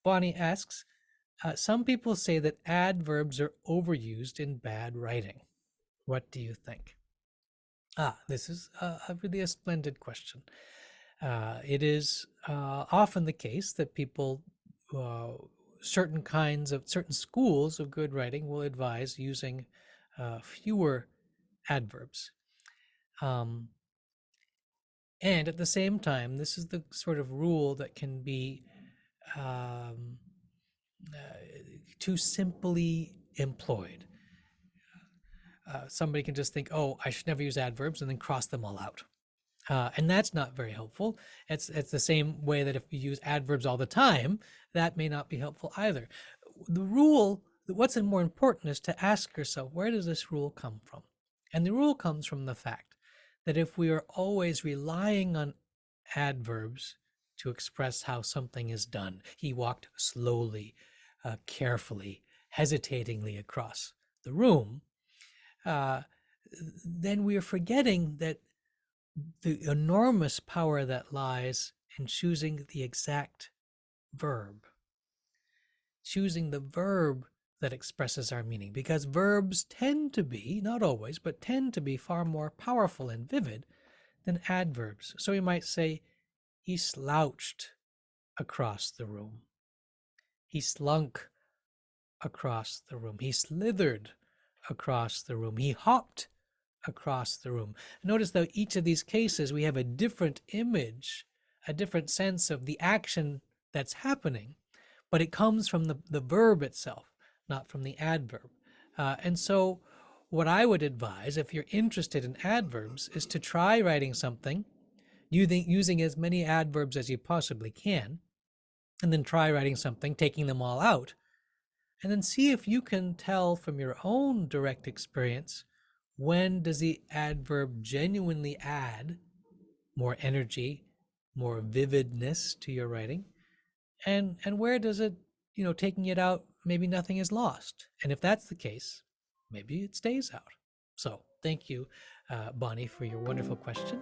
Bonnie asks, some people say that adverbs are overused in bad writing. What do you think? This is really a splendid question. It is often the case that people, uh, certain schools of good writing will advise using fewer adverbs. Um, and at the same time, this is the sort of rule that can be um, too simply employed. Somebody can just think, oh, I should never use adverbs and then cross them all out. And that's not very helpful. It's the same way that if you use adverbs all the time, that may not be helpful either. The rule, what's more important is to ask yourself, where does this rule come from? And the rule comes from the fact that if we are always relying on adverbs to express how something is done, he walked slowly, carefully, hesitatingly across the room, uh, then we are forgetting that the enormous power that lies in choosing the exact verb, choosing the verb that expresses our meaning, because verbs tend to be, not always, but tend to be far more powerful and vivid than adverbs. So we might say, he slouched across the room. He slunk across the room. He slithered across the room. He hopped across the room. Notice that each of these cases, we have a different image, a different sense of the action that's happening, but it comes from the verb itself, not from the adverb. And so what I would advise, if you're interested in adverbs, is to try writing something using as many adverbs as you possibly can, and then try writing something, taking them all out, and then see if you can tell from your own direct experience, when does the adverb genuinely add more energy, more vividness to your writing? And where does it, taking it out, maybe nothing is lost? And if that's the case, maybe it stays out. So thank you, Bonnie, for your wonderful question.